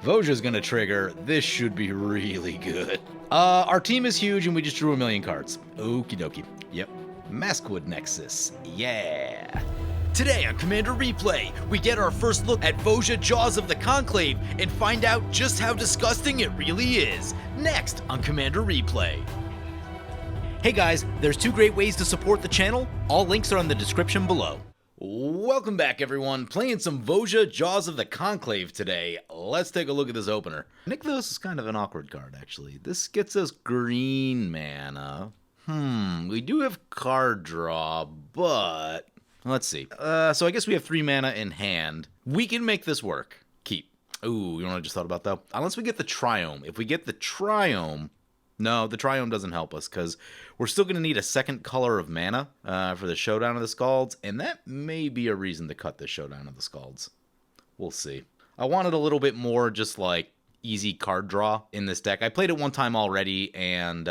Voja's gonna trigger. This should be really good. Our team is huge and we just drew 1,000,000 cards. Okie dokie. Yep. Maskwood Nexus. Yeah. Today on Commander Replay, we get our first look at Voja Jaws of the Conclave and find out just how disgusting it really is. Next on Commander Replay. Hey guys, there's 2 great ways to support the channel. All links are in the description below. Welcome back, everyone. Playing some Voja Jaws of the Conclave today. Let's take a look at this opener. Nykthos is kind of an awkward card, actually. This gets us green mana. We do have card draw, but let's see. So I guess we have 3 mana in hand. We can make this work. Keep. Ooh, you know what I just thought about, though? Unless we get the Triome. If we get the Triome... No, the Triome doesn't help us, because we're still going to need a second color of mana for the Showdown of the Scalds, and that may be a reason to cut the Showdown of the Scalds. We'll see. I wanted a little bit more just, like, easy card draw in this deck. I played it one time already, and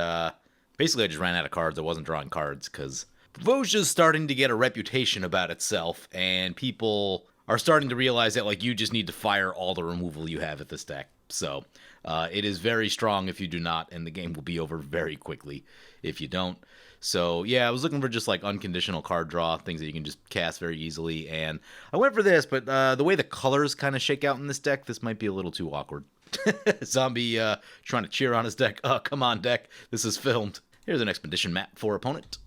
basically I just ran out of cards. I wasn't drawing cards, because Voja's starting to get a reputation about itself, and people are starting to realize that, like, you just need to fire all the removal you have at this deck. So, it is very strong if you do not, and the game will be over very quickly if you don't. So, yeah, I was looking for just, like, unconditional card draw, things that you can just cast very easily, and I went for this, but the way the colors kind of shake out in this deck, this might be a little too awkward. Zombie trying to cheer on his deck. Oh, come on, deck. This is filmed. Here's an Expedition map for opponent.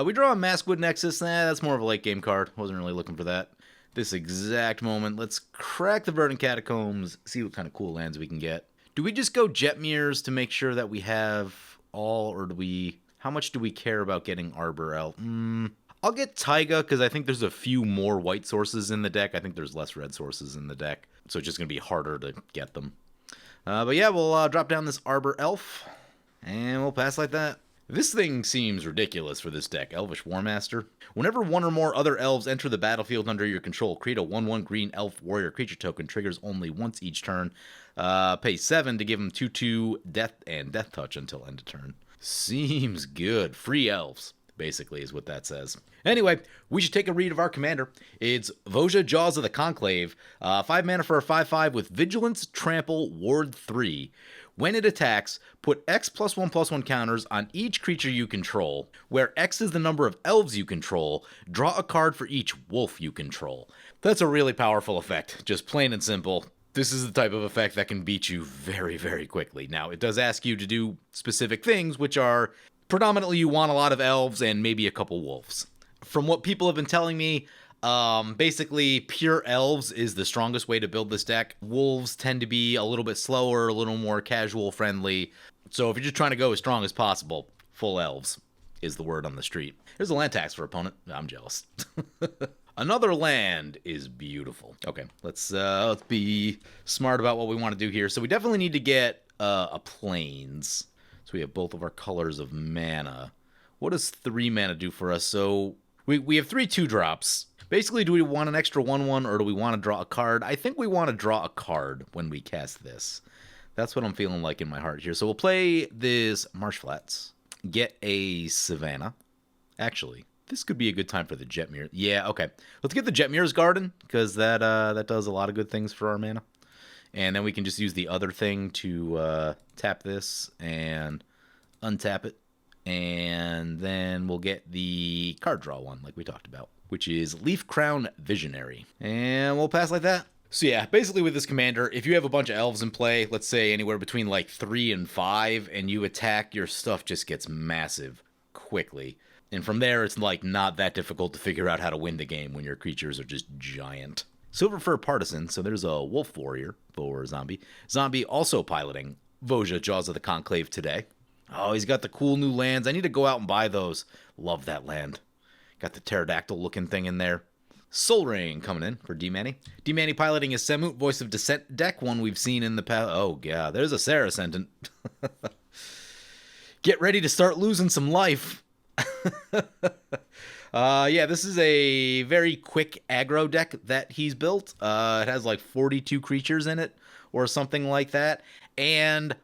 We draw a Maskwood Nexus. That's more of a late-game card. Wasn't really looking for that. This exact moment. Let's crack the Verdant Catacombs, see what kind of cool lands we can get. Do we just go Jetmirs to make sure that we have all, or do we... How much do we care about getting Arbor Elf? I'll get Taiga, because I think there's a few more white sources in the deck. I think there's less red sources in the deck, so it's just going to be harder to get them. But yeah, we'll drop down this Arbor Elf, and we'll pass like that. This thing seems ridiculous for this deck. Elvish Warmaster. Whenever one or more other elves enter the battlefield under your control, create a 1/1 green elf warrior creature token. Triggers only once each turn. Pay 7 to give them 2/2 death and death touch until end of turn. Seems good. Free elves, basically, is what that says. Anyway, we should take a read of our commander. It's Voja Jaws of the Conclave. 5 mana for a 5/5 with Vigilance, Trample, Ward 3. When it attacks, put X +1/+1 counters on each creature you control, where X is the number of elves you control. Draw a card for each wolf you control. That's a really powerful effect, just plain and simple. This is the type of effect that can beat you very, very quickly. Now, it does ask you to do specific things, which are predominantly you want a lot of elves and maybe a couple wolves. From what people have been telling me, basically pure elves is the strongest way to build this deck. Wolves tend to be a little bit slower, a little more casual friendly. So if you're just trying to go as strong as possible, full elves is the word on the street. Here's a land tax for opponent. I'm jealous. Another land is beautiful. Okay, let's be smart about what we want to do here. So we definitely need to get a plains. So we have both of our colors of mana. What does 3 mana do for us? So we have 3 2-drops. Basically, do we want an extra 1/1 or do we want to draw a card? I think we want to draw a card when we cast this. That's what I'm feeling like in my heart here. So we'll play this Marsh Flats. Get a Savannah. Actually, this could be a good time for the Jetmir. Yeah, okay. Let's get the Jetmir's Garden, because that does a lot of good things for our mana. And then we can just use the other thing to tap this and untap it. And then we'll get the card draw one, like we talked about, which is Leaf Crown Visionary. And we'll pass like that. So yeah, basically with this commander, if you have a bunch of elves in play, let's say anywhere between like 3 and 5, and you attack, your stuff just gets massive quickly. And from there, it's like not that difficult to figure out how to win the game when your creatures are just giant. Silver Fur Partisan, so there's a Wolf Warrior for Zombie. Zombie also piloting Voja Jaws of the Conclave today. Oh, he's got the cool new lands. I need to go out and buy those. Love that land. Got the pterodactyl looking thing in there. Soul Ring coming in for D-Manny. D-Manny piloting is Samut, Voice of Dissent deck, one we've seen in the past. Oh, yeah, there's a Sarah Sentient. Get ready to start losing some life. Yeah, this is a very quick aggro deck that he's built. It has like 42 creatures in it or something like that. And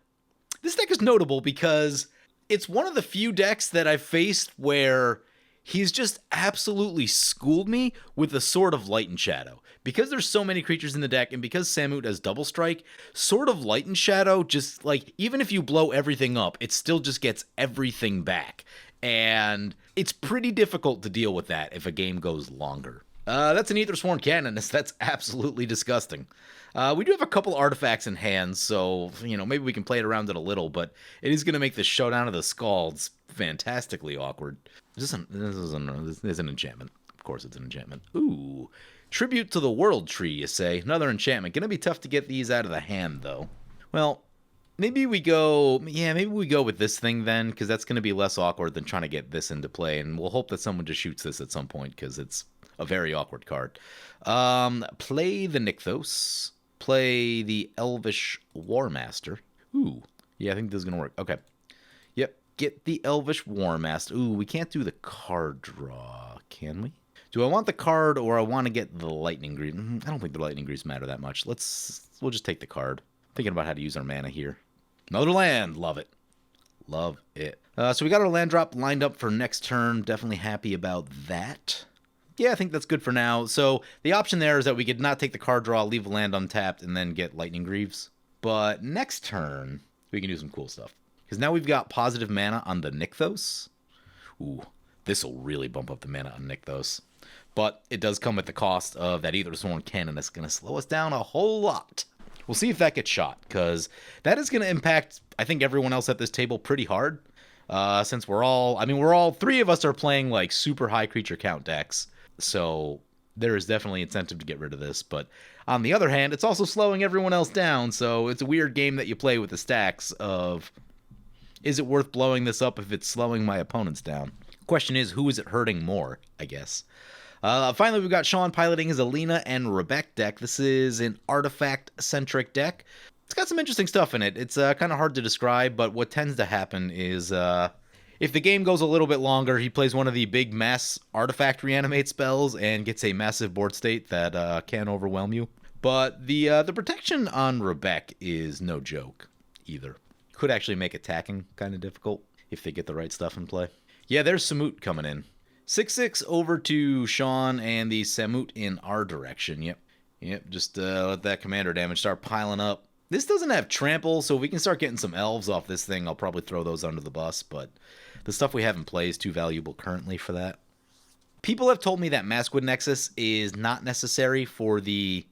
this deck is notable because it's one of the few decks that I've faced where he's just absolutely schooled me with the Sword of Light and Shadow. Because there's so many creatures in the deck, and because Samut has Double Strike, Sword of Light and Shadow just, like, even if you blow everything up, it still just gets everything back. And it's pretty difficult to deal with that if a game goes longer. That's an Aethersworn Canonist. That's absolutely disgusting. We do have a couple artifacts in hand, so, you know, maybe we can play it around it a little, but it is going to make the Showdown of the Scalds fantastically awkward. This is an enchantment. Of course it's an enchantment. Ooh. Tribute to the World Tree, you say. Another enchantment. Gonna be tough to get these out of the hand, though. Well, maybe we go with this thing then, because that's gonna be less awkward than trying to get this into play, and we'll hope that someone just shoots this at some point, because it's a very awkward card. Play the Nykthos. Play the Elvish Warmaster. Ooh. Yeah, I think this is gonna work. Okay. Yep. Get the Elvish Warmaster. Ooh, we can't do the card draw, can we? Do I want the card or I want to get the Lightning Greaves? I don't think the Lightning Greaves matter that much. We'll just take the card. Thinking about how to use our mana here. Another land. Love it. Love it. So we got our land drop lined up for next turn. Definitely happy about that. Yeah, I think that's good for now. So the option there is that we could not take the card draw, leave a land untapped, and then get Lightning Greaves. But next turn, we can do some cool stuff. Because now we've got positive mana on the Nykthos. Ooh, this will really bump up the mana on Nykthos. But it does come at the cost of that Aethersworn Canonist going to slow us down a whole lot. We'll see if that gets shot, because that is going to impact, I think, everyone else at this table pretty hard. Since three of us are playing, like, super high creature count decks. So there is definitely incentive to get rid of this. But on the other hand, it's also slowing everyone else down. So it's a weird game that you play with the stacks of, is it worth blowing this up if it's slowing my opponents down? Question is, who is it hurting more, I guess? Finally, we've got Sean piloting his Alena and Rebecc deck. This is an artifact-centric deck. It's got some interesting stuff in it. It's kind of hard to describe, but what tends to happen is if the game goes a little bit longer, he plays one of the big mass artifact reanimate spells and gets a massive board state that can overwhelm you. But the protection on Rebecc is no joke either. Could actually make attacking kind of difficult if they get the right stuff in play. Yeah, there's Samut coming in. 6/6 over to Sean and the Samut in our direction. Yep, just let that commander damage start piling up. This doesn't have trample, so if we can start getting some elves off this thing, I'll probably throw those under the bus, but the stuff we have in play is too valuable currently for that. People have told me that Maskwood Nexus is not necessary for the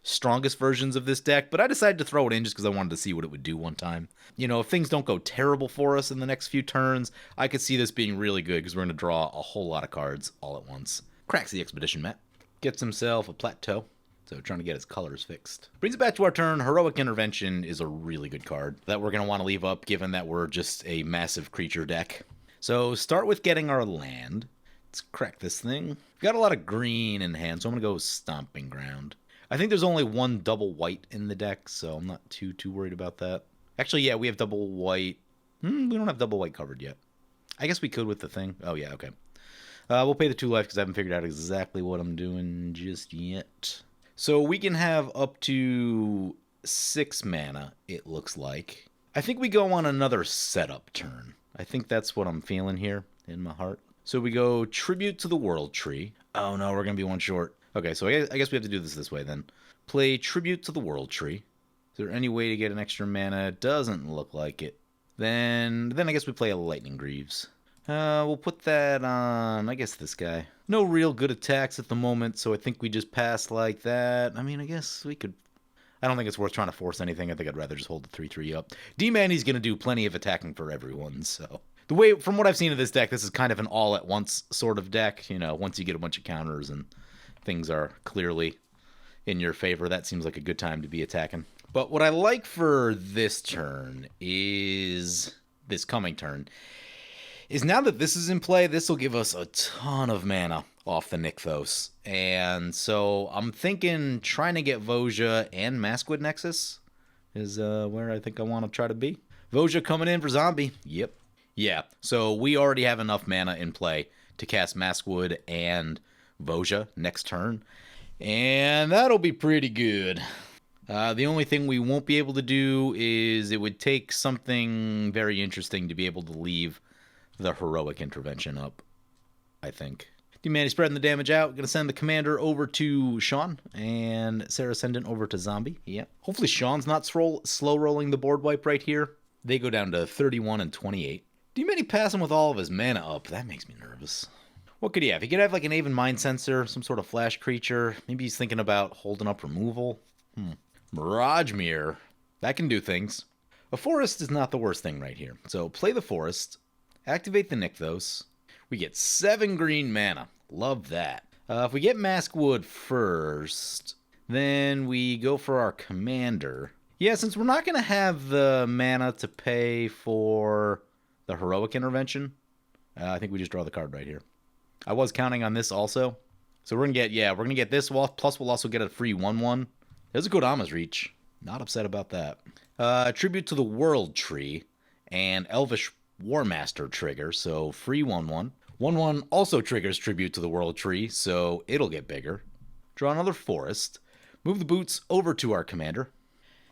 strongest versions of this deck, but I decided to throw it in just because I wanted to see what it would do one time. You know, if things don't go terrible for us in the next few turns, I could see this being really good because we're going to draw a whole lot of cards all at once. Cracks the Expedition Map. Gets himself a Plateau. So trying to get his colors fixed. Brings it back to our turn. Heroic Intervention is a really good card that we're going to want to leave up given that we're just a massive creature deck. So start with getting our land. Let's crack this thing. We've got a lot of green in hand, so I'm going to go Stomping Ground. I think there's only one double white in the deck, so I'm not too worried about that. Actually, yeah, we have double white. We don't have double white covered yet. I guess we could with the thing. Oh, yeah, okay. We'll pay the 2 life because I haven't figured out exactly what I'm doing just yet. So we can have up to 6 mana, it looks like. I think we go on another setup turn. I think that's what I'm feeling here in my heart. So we go Tribute to the World Tree. Oh, no, we're going to be one short. Okay, so I guess we have to do this way then. Play Tribute to the World Tree. Is there any way to get an extra mana? Doesn't look like it. Then I guess we play a Lightning Greaves. We'll put that on, I guess, this guy. No real good attacks at the moment, so I think we just pass like that. I mean, I guess we could... I don't think it's worth trying to force anything. I think I'd rather just hold the 3/3 up. D-Manny's going to do plenty of attacking for everyone, so... From what I've seen of this deck, this is kind of an all-at-once sort of deck. You know, once you get a bunch of counters and things are clearly in your favor, that seems like a good time to be attacking. But what I like for this turn is... this coming turn... is now that this is in play, this will give us a ton of mana off the Nykthos. And so I'm thinking trying to get Voja and Maskwood Nexus is where I think I want to try to be. Voja coming in for zombie. Yep. Yeah, so we already have enough mana in play to cast Maskwood and Voja next turn. And that'll be pretty good. The only thing we won't be able to do is it would take something very interesting to be able to leave the Heroic Intervention up, I think. D-Manny spreading the damage out. Gonna send the commander over to Sean, and Sarah Ascendant over to Zombie. Yep. Hopefully Sean's not slow rolling the board wipe right here. They go down to 31 and 28. D-Manny passing with all of his mana up. That makes me nervous. What could he have? He could have like an Aven Mind Sensor, some sort of flash creature. Maybe he's thinking about holding up removal. Mirage Mirror. That can do things. A forest is not the worst thing right here. So play the forest. Activate the Nykthos. We get 7 green mana. Love that. If we get Maskwood first, then we go for our commander. Yeah, since we're not going to have the mana to pay for the Heroic Intervention, I think we just draw the card right here. I was counting on this also. So we're going to get this, plus we'll also get a free 1/1. There's a Kodama's Reach. Not upset about that. Tribute to the World Tree and Elvish Warmaster trigger, so free 1/1. 1/1 also triggers Tribute to the World Tree, so it'll get bigger. Draw another forest. Move the boots over to our commander.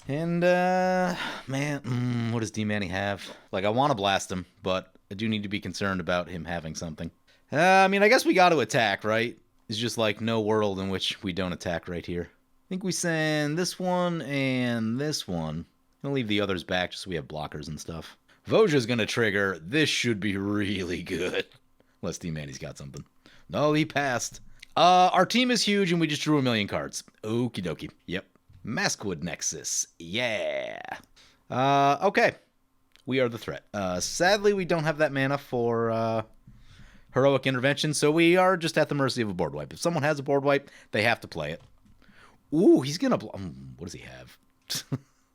And, man, what does D-Manny have? Like, I want to blast him, but I do need to be concerned about him having something. I mean, I guess we got to attack, right? It's just like no world in which we don't attack right here. I think we send this one and this one. I'll leave the others back just so we have blockers and stuff. Voja's going to trigger. This should be really good. Unless D-Manny's got something. No, he passed. Our team is huge and we just drew 1,000,000 cards. Okie dokie. Yep. Maskwood Nexus. Yeah. Okay. We are the threat. Sadly, we don't have that mana for Heroic Intervention, so we are just at the mercy of a board wipe. If someone has a board wipe, they have to play it. Ooh, he's going to... what does he have?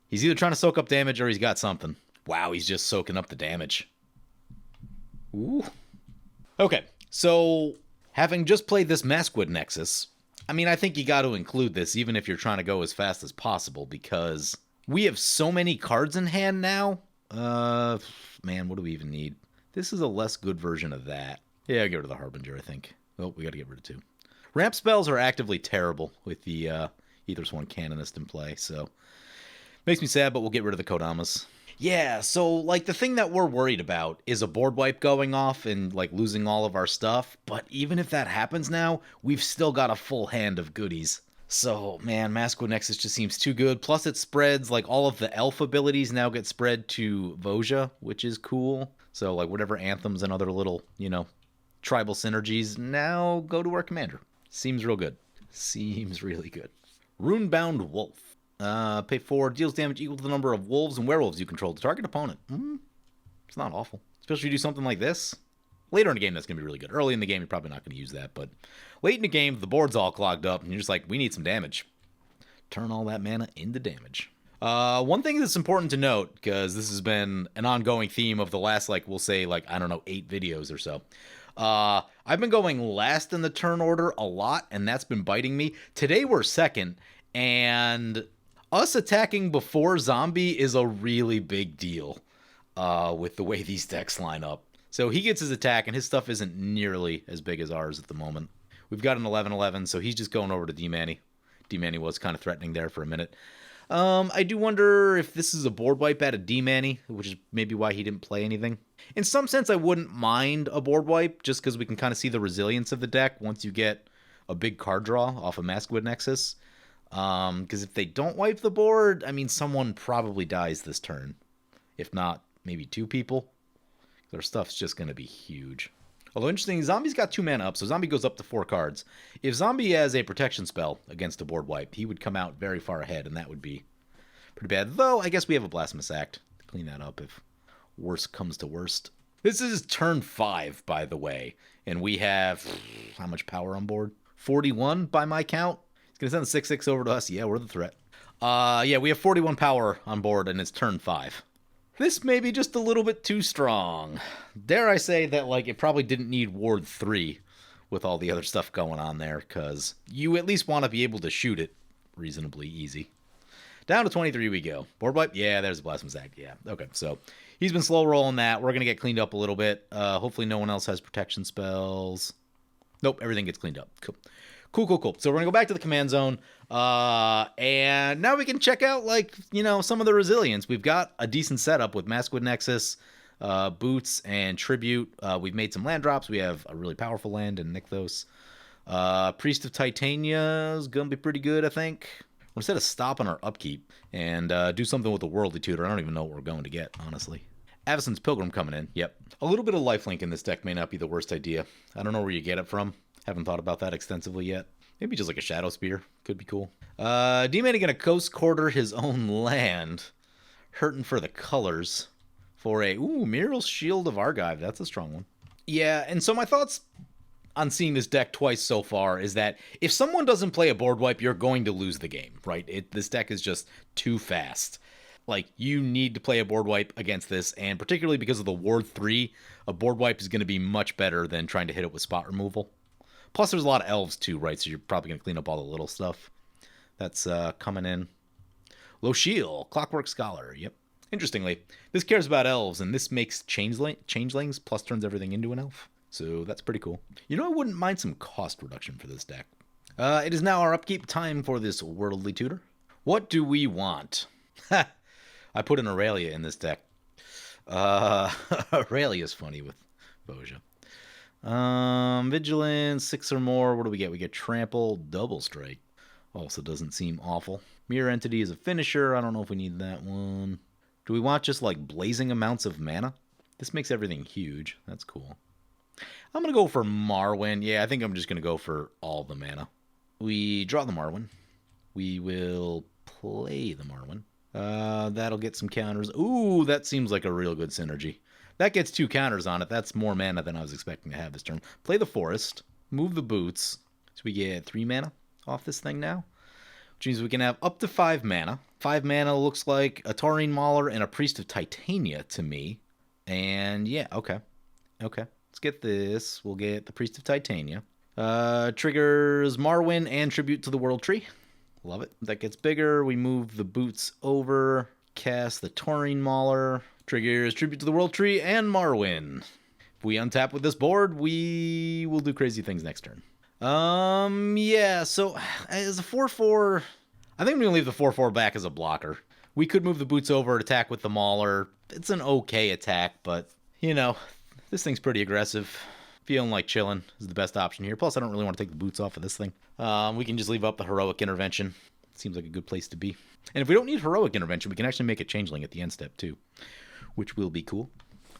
He's either trying to soak up damage or he's got something. Wow, he's just soaking up the damage. Ooh. Okay, so having just played this Maskwood Nexus, I mean, I think you got to include this even if you're trying to go as fast as possible because we have so many cards in hand now. Man, what do we even need? This is a less good version of that. Yeah, I'll get rid of the Harbinger, I think. Oh, we got to get rid of 2. Ramp spells are actively terrible with the Aethersworn Canonist in play, so makes me sad, but we'll get rid of the Kodamas. Yeah, so, like, the thing that we're worried about is a board wipe going off and, like, losing all of our stuff. But even if that happens now, we've still got a full hand of goodies. So, man, Maskwood Nexus just seems too good. Plus it spreads, like, all of the elf abilities now get spread to Voja, which is cool. So, like, whatever anthems and other little, you know, tribal synergies now go to our commander. Seems real good. Seems really good. Runebound Wolf. Pay 4, deals damage equal to the number of wolves and werewolves you control to target opponent. It's not awful. Especially if you do something like this. Later in the game, that's going to be really good. Early in the game, you're probably not going to use that. But late in the game, the board's all clogged up, and you're just like, we need some damage. Turn all that mana into damage. One thing that's important to note, because this has been an ongoing theme of the last, like, we'll say, like, I don't know, 8 videos or so. I've been going last in the turn order a lot, and that's been biting me. Today, we're second, and us attacking before Zombie is a really big deal with the way these decks line up. So he gets his attack, and his stuff isn't nearly as big as ours at the moment. We've got an 11-11, so he's just going over to D-Manny. D-Manny was kind of threatening there for a minute. I do wonder if this is a board wipe at a D-Manny, which is maybe why he didn't play anything. In some sense, I wouldn't mind a board wipe, just because we can kind of see the resilience of the deck once you get a big card draw off of Maskwood Nexus. Because if they don't wipe the board, I mean, someone probably dies this turn. If not, maybe 2 people. Their stuff's just going to be huge. Although interesting, Zombie's got 2 mana up, so Zombie goes up to 4 cards. If Zombie has a protection spell against a board wipe, he would come out very far ahead, and that would be pretty bad. Though, I guess we have a Blasphemous Act to clean that up if worst comes to worst. This is turn 5, by the way, and we have, how much power on board? 41 by my count. He's going to send the 6/6 over to us. Yeah, we're the threat. Yeah, we have 41 power on board, and it's turn 5. This may be just a little bit too strong. Dare I say that, like, it probably didn't need Ward 3 with all the other stuff going on there, because you at least want to be able to shoot it reasonably easy. Down to 23 we go. Board wipe? Yeah, there's a Blasphemous Act. Yeah, okay, so he's been slow rolling that. We're going to get cleaned up a little bit. Hopefully no one else has protection spells. Nope, everything gets cleaned up. Cool. Cool. So we're going to go back to the command zone, and now we can check out, like, you know, some of the resilience. We've got a decent setup with Maskwood Nexus, Boots and Tribute. We've made some land drops. We have a really powerful land in Nykthos. Priest of Titania is going to be pretty good, I think. Instead of stopping our upkeep and do something with the Worldly Tutor, I don't even know what we're going to get, honestly. Avacyn's Pilgrim coming in, yep. A little bit of lifelink in this deck may not be the worst idea. I don't know where you get it from. Haven't thought about that extensively yet. Maybe just like a Shadow Spear. Could be cool. D-Man gonna Ghost Quarter his own land. Hurting for the colors. For a, Muriel's Shield of Argive. That's a strong one. Yeah, and so my thoughts on seeing this deck twice so far is that if someone doesn't play a board wipe, you're going to lose the game, right? This deck is just too fast. Like, you need to play a board wipe against this, and particularly because of the Ward 3, a board wipe is going to be much better than trying to hit it with spot removal. Plus, there's a lot of elves too, right? So you're probably going to clean up all the little stuff. That's coming in. Lochiel, Clockwork Scholar, yep. Interestingly, this cares about elves, and this makes changelings, plus turns everything into an elf. So that's pretty cool. You know, I wouldn't mind some cost reduction for this deck. It is now our upkeep time for this Worldly Tutor. What do we want? I put an Aurelia in this deck. Aurelia is funny with Voja. Vigilance, 6 or more. What do we get? We get Trample, Double Strike. Also doesn't seem awful. Mirror Entity is a finisher. I don't know if we need that one. Do we want just like blazing amounts of mana? This makes everything huge. That's cool. I'm going to go for Marwyn. Yeah, I think I'm just going to go for all the mana. We draw the Marwyn. We will play the Marwyn. That'll get some counters. Ooh, that seems like a real good synergy. That gets 2 counters on it. That's more mana than I was expecting to have this turn. Play the Forest. Move the Boots. So we get 3 mana off this thing now. Which means we can have up to 5 mana. 5 mana looks like a Taurine Mauler and a Priest of Titania to me. And yeah, okay. Okay. Let's get this. We'll get the Priest of Titania. Triggers Marwyn and Tribute to the World Tree. Love it. That gets bigger. We move the Boots over. Cast the Taurine Mauler. Triggers Tribute to the World Tree and Marwyn. If we untap with this board, we will do crazy things next turn. Yeah, so as a 4-4, I think I'm going to leave the 4-4 back as a blocker. We could move the Boots over and attack with the Mauler. It's an okay attack, but, you know, this thing's pretty aggressive. Feeling like chilling is the best option here. Plus, I don't really want to take the Boots off of this thing. We can just leave up the Heroic Intervention. Seems like a good place to be. And if we don't need Heroic Intervention, we can actually make a Changeling at the end step, too. Which will be cool.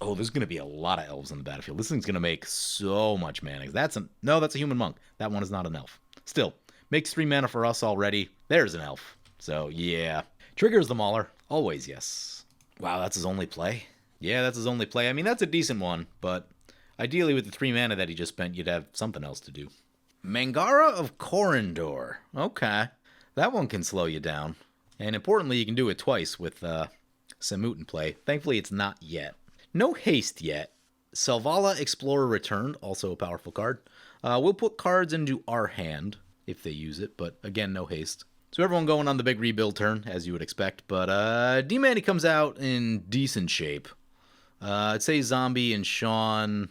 Oh, there's going to be a lot of elves on the battlefield. This thing's going to make so much mana. That's a human monk. That one is not an elf. Still, makes 3 mana for us already. There's an elf. So, yeah. Triggers the Mauler. Always, yes. Wow, that's his only play? Yeah, that's his only play. I mean, that's a decent one, but ideally with the 3 mana that he just spent, you'd have something else to do. Mangara of Corindor. Okay. That one can slow you down. And importantly, you can do it twice with Samut in play. Thankfully, it's not yet. No haste yet. Selvala Explorer Returned, also a powerful card. We'll put cards into our hand if they use it, but again, no haste. So everyone going on the big rebuild turn, as you would expect, but D-Manny comes out in decent shape. I'd say Zombie and Sean...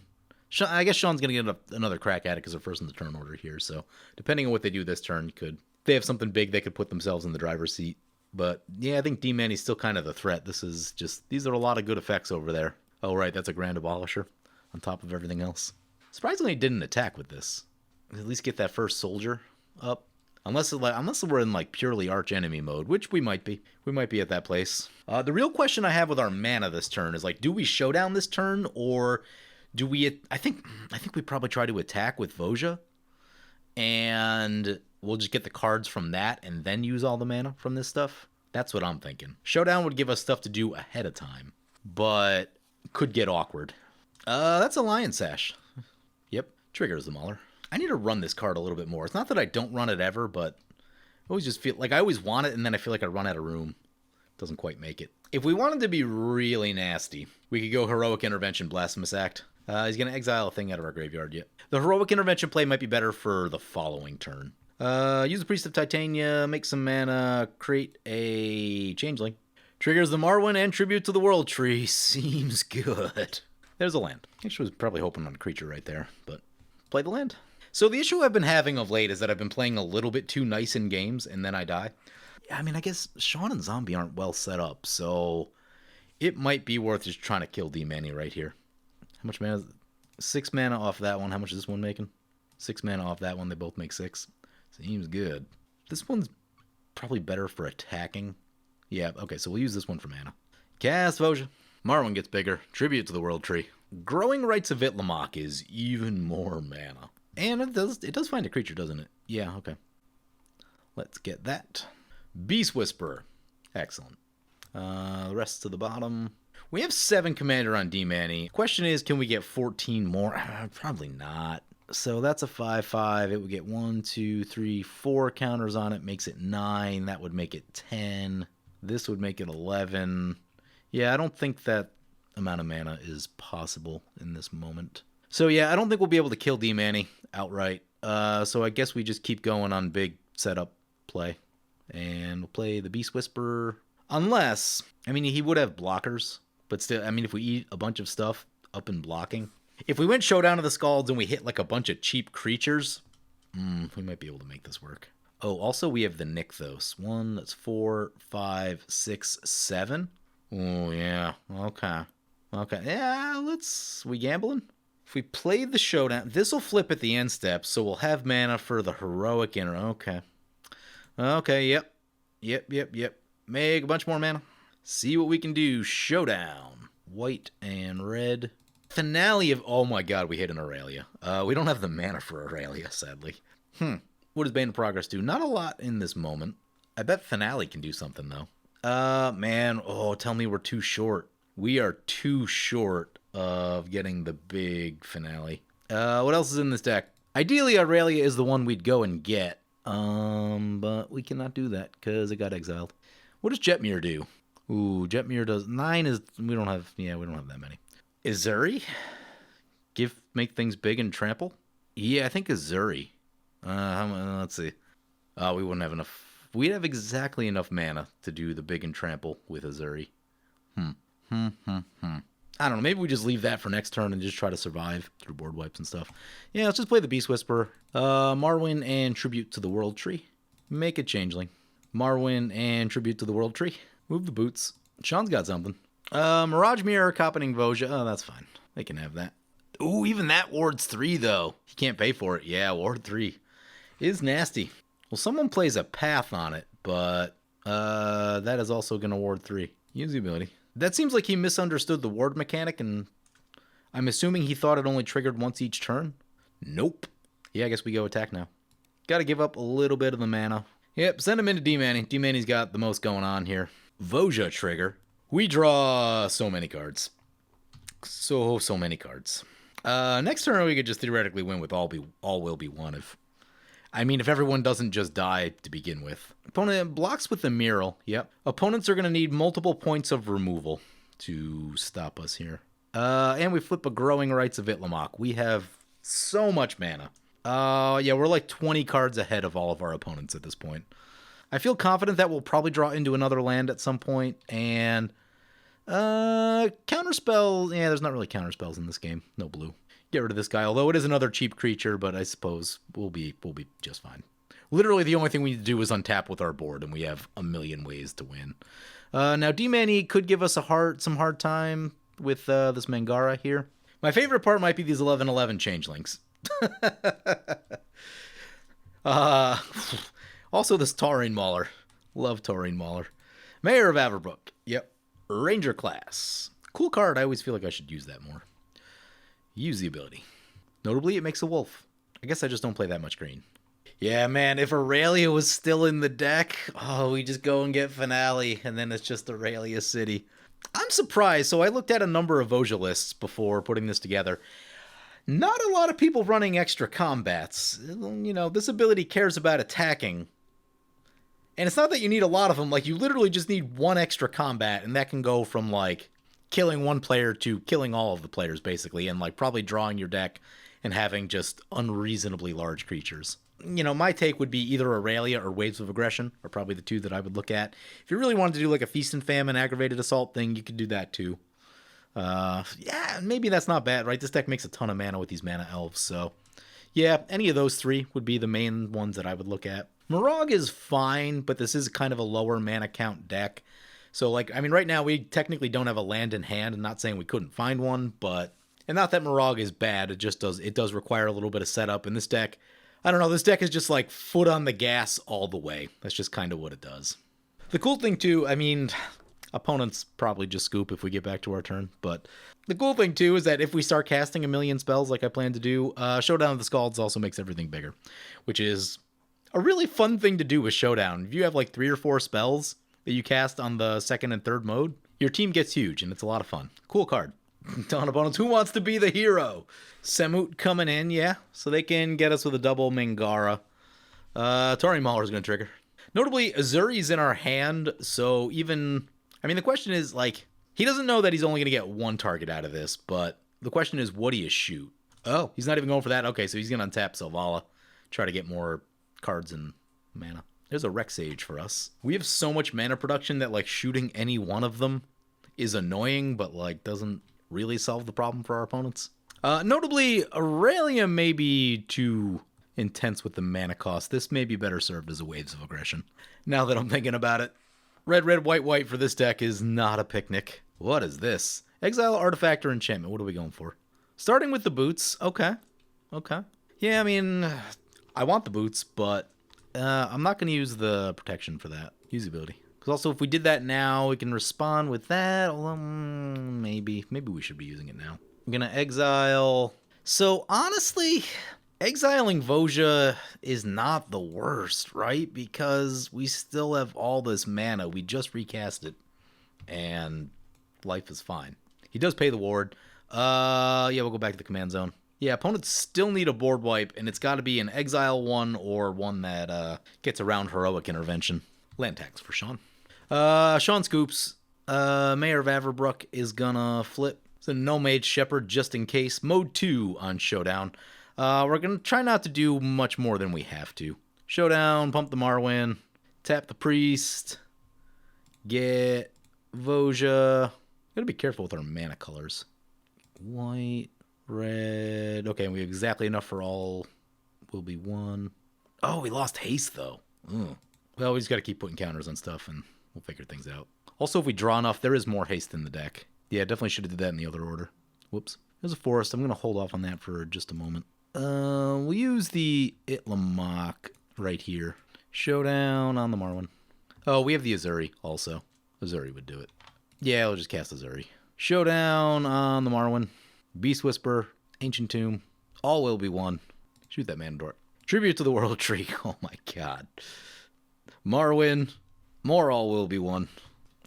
I guess Sean's going to get another crack at it because they're first in the turn order here, so depending on what they do this turn, if they have something big, they could put themselves in the driver's seat. But yeah, I think D-Manny's still kind of the threat. These are a lot of good effects over there. Oh, right, that's a Grand Abolisher on top of everything else. Surprisingly, it didn't attack with this. At least get that first soldier up. Unless we're in like purely arch enemy mode, which we might be. We might be at that place. The real question I have with our mana this turn is like, do we showdown this turn or do we? I think we probably try to attack with Voja, and we'll just get the cards from that and then use all the mana from this stuff. That's what I'm thinking. Showdown would give us stuff to do ahead of time, but could get awkward. That's a Lion Sash. Yep, triggers the Mauler. I need to run this card a little bit more. It's not that I don't run it ever, but I always just feel like I always want it, and then I feel like I run out of room. Doesn't quite make it. If we wanted to be really nasty, we could go Heroic Intervention, Blasphemous Act. He's going to exile a thing out of our graveyard yet. The Heroic Intervention play might be better for the following turn. Use the Priest of Titania, make some mana, create a Changeling. Triggers the Marwyn and Tribute to the World Tree. Seems good. There's a land. Actually, I was probably hoping on a creature right there, but play the land. So the issue I've been having of late is that I've been playing a little bit too nice in games, and then I die. I mean, I guess Sean and Zombie aren't well set up, so It might be worth just trying to kill D-Manny right here. How much mana? 6 mana off that one. How much is this one making? 6 mana off that one. They both make 6. Seems good. This one's probably better for attacking. Yeah, okay, so we'll use this one for mana. Cast Voja. Marwyn gets bigger. Tribute to the World Tree. Growing Rites of Itlamok is even more mana. And it does find a creature, doesn't it? Yeah, okay. Let's get that. Beast Whisperer. Excellent. The rest to the bottom. We have 7 commander on D-Manny. Question is, can we get 14 more? Probably not. So that's a 5/5. It would get 1, 2, 3, 4 counters on it. Makes it 9. That would make it 10. This would make it 11. Yeah, I don't think that amount of mana is possible in this moment. So yeah, I don't think we'll be able to kill D-Manny outright. So I guess we just keep going on big setup play. And we'll play the Beast Whisperer. Unless, I mean, he would have blockers. But still, I mean, if we eat a bunch of stuff up in blocking. If we went Showdown of the Scalds and we hit like a bunch of cheap creatures, we might be able to make this work. Oh, also we have the Nykthos. 1, that's 4, 5, 6, 7. Oh, yeah. Okay. Okay. Yeah, we gambling? If we play the Showdown, this will flip at the end step, so we'll have mana for the Heroic Inner. Okay. Okay, yep. Yep. Make a bunch more mana. See what we can do. Showdown. White and red. Finale of... Oh my god, we hit an Aurelia. We don't have the mana for Aurelia, sadly. What does Bane of Progress do? Not a lot in this moment. I bet Finale can do something, though. Man. Oh, tell me we're too short. We are too short of getting the big Finale. What else is in this deck? Ideally, Aurelia is the one we'd go and get. But we cannot do that because it got exiled. What does Jetmir do? Ooh, Jetmir does 9 is we don't have that many. Azuri? Make things big and trample? Yeah, I think Azuri. Let's see. We wouldn't have enough. We'd have exactly enough mana to do the big and trample with Azuri. I don't know. Maybe we just leave that for next turn and just try to survive through board wipes and stuff. Yeah, let's just play the Beast Whisperer. Marwyn and Tribute to the World Tree. Make a Changeling. Marwyn and Tribute to the World Tree. Move the boots. Sean's got something. Mirage Mirror, Coppening Voja. Oh, that's fine. They can have that. Ooh, even that wards 3, though. He can't pay for it. Yeah, ward 3 is nasty. Well, someone plays a Path on it, but that is also going to ward 3. Use the ability. That seems like he misunderstood the ward mechanic, and I'm assuming he thought it only triggered once each turn. Nope. Yeah, I guess we go attack now. Got to give up a little bit of the mana. Yep, send him into D-Manny. D-Manny's got the most going on here. Voja trigger. We draw so many cards. So many cards. Next turn we could just theoretically win with all will be one if everyone doesn't just die to begin with. Opponent blocks with the Mural. Yep. Opponents are going to need multiple points of removal to stop us here. And we flip a Growing Rites of Itlamok. We have so much mana. Yeah, we're like 20 cards ahead of all of our opponents at this point. I feel confident that we'll probably draw into another land at some point, and counterspell. Yeah, there's not really counterspells in this game. No blue. Get rid of this guy, although it is another cheap creature, but I suppose we'll be just fine. Literally, the only thing we need to do is untap with our board, and we have a million ways to win. Now, D-Manny could give us some hard time with this Mangara here. My favorite part might be these 11/11 changelings. Also, this Taurine Mauler. Love Taurine Mauler. Mayor of Averbrook. Yep. Ranger class. Cool card. I always feel like I should use that more. Use the ability. Notably, it makes a wolf. I guess I just don't play that much green. Yeah, man, if Aurelia was still in the deck, we just go and get Finale, and then it's just Aurelia City. I'm surprised. So I looked at a number of Voja lists before putting this together. Not a lot of people running extra combats. This ability cares about attacking. And it's not that you need a lot of them. Like, you literally just need one extra combat, and that can go from, like, killing one player to killing all of the players, basically, and, like, probably drawing your deck and having just unreasonably large creatures. My take would be either Aurelia or Waves of Aggression are probably the two that I would look at. If you really wanted to do, like, a Feast and Famine aggravated assault thing, you could do that, too. Yeah, maybe that's not bad, right? This deck makes a ton of mana with these mana elves, so... Yeah, any of those three would be the main ones that I would look at. Morog is fine, but this is kind of a lower mana count deck, So, like, I mean, right now we technically don't have a land in hand. I'm not saying we couldn't find one, but... And not that Morog is bad, it does require a little bit of setup. And this deck, I don't know, this deck is just like foot on the gas all the way. That's just kind of what it does. The cool thing too, I mean, opponents probably just scoop if we get back to our turn, but the cool thing too is that if we start casting a million spells like I plan to do, Showdown of the Scalds also makes everything bigger, which is a really fun thing to do with Showdown. If you have like 3 or 4 spells that you cast on the second and third mode, your team gets huge and it's a lot of fun. Cool card. Telling opponents who wants to be the hero. Samut coming in, yeah, so they can get us with a double Mangara. Tori Mauler's going to trigger. Notably, Azuri's in our hand, so even... I mean, the question is, like, he doesn't know that he's only going to get 1 target out of this, but the question is, what do you shoot? Oh, he's not even going for that? Okay, so he's going to untap Selvala, try to get more cards and mana. There's a Rex Sage for us. We have so much mana production that, like, shooting any one of them is annoying, but, like, doesn't really solve the problem for our opponents. Notably, Aurelia may be too intense with the mana cost. This may be better served as a Waves of Aggression. Now that I'm thinking about it. Red, red, white, white for this deck is not a picnic. What is this? Exile, Artifact, or Enchantment. What are we going for? Starting with the boots. Okay. Okay. Yeah, I mean, I want the boots, but I'm not going to use the protection for that. Use the ability. Because also, if we did that now, we can respond with that. Maybe we should be using it now. I'm going to exile. So, honestly, exiling Voja is not the worst, right? Because we still have all this mana. We just recast it. And life is fine. He does pay the ward. Yeah, we'll go back to the command zone. Yeah, opponents still need a board wipe, and it's got to be an exile one or one that gets around heroic intervention. Land tax for Sean. Sean scoops. Mayor of Averbrook is gonna flip. So no Mage Shepherd just in case. Mode 2 on Showdown. We're gonna try not to do much more than we have to. Showdown, pump the Marwyn, tap the Priest, get Voja. Gotta be careful with our mana colors. White, red. Okay, we have exactly enough for all. Will be 1. Oh, we lost haste though. Ugh. Well, we just gotta keep putting counters on stuff and we'll figure things out. Also, if we draw enough, there is more haste in the deck. Yeah, definitely should have did that in the other order. Whoops. There's a forest. I'm going to hold off on that for just a moment. We'll use the Itlamok right here. Showdown on the Marwyn. Oh, we have the Azuri also. Azuri would do it. Yeah, I'll just cast Azuri. Showdown on the Marwyn. Beast Whisper. Ancient Tomb. All will be 1. Shoot that Manador. Tribute to the World Tree. Oh my god. Marwyn. More all will be 1.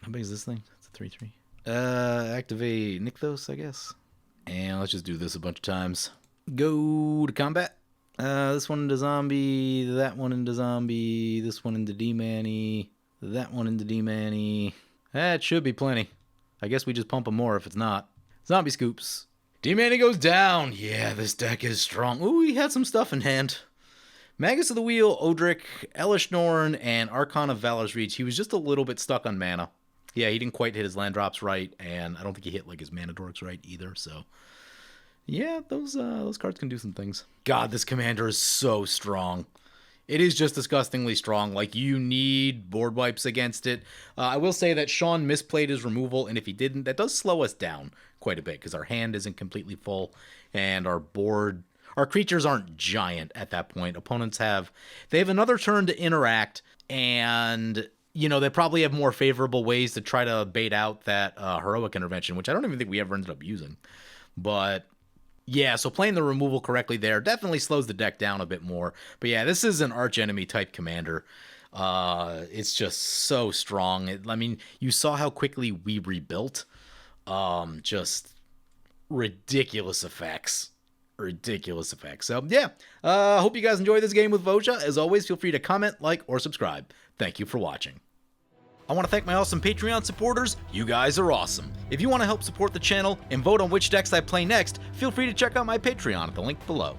How big is this thing? It's a 3/3. Activate Nykthos, I guess. And let's just do this a bunch of times. Go to combat. This one into zombie. That one into zombie. This one into D-Manny. That one into D-Manny. That should be plenty. I guess we just pump them more if it's not. Zombie scoops. D-Manny goes down. Yeah, this deck is strong. Ooh, he had some stuff in hand. Magus of the Wheel, Odric, Elish Norn, and Archon of Valor's Reach. He was just a little bit stuck on mana. Yeah, he didn't quite hit his land drops right, and I don't think he hit like his mana dorks right either, so... Yeah, those cards can do some things. God, this commander is so strong. It is just disgustingly strong. Like, you need board wipes against it. I will say that Sean misplayed his removal, and if he didn't, that does slow us down quite a bit, because our hand isn't completely full, and our board... Our creatures aren't giant at that point. Opponents they have another turn to interact, and, you know, they probably have more favorable ways to try to bait out that heroic intervention, which I don't even think we ever ended up using. But, yeah, so playing the removal correctly there definitely slows the deck down a bit more. But yeah, this is an archenemy type commander. It's just so strong. I mean, you saw how quickly we rebuilt. Just ridiculous effects. Ridiculous effects. So, yeah, hope you guys enjoy this game with Voja. As always, feel free to comment, like, or subscribe. Thank you for watching. I want to thank my awesome Patreon supporters. You guys are awesome. If you want to help support the channel and vote on which decks I play next, feel free to check out my Patreon at the link below.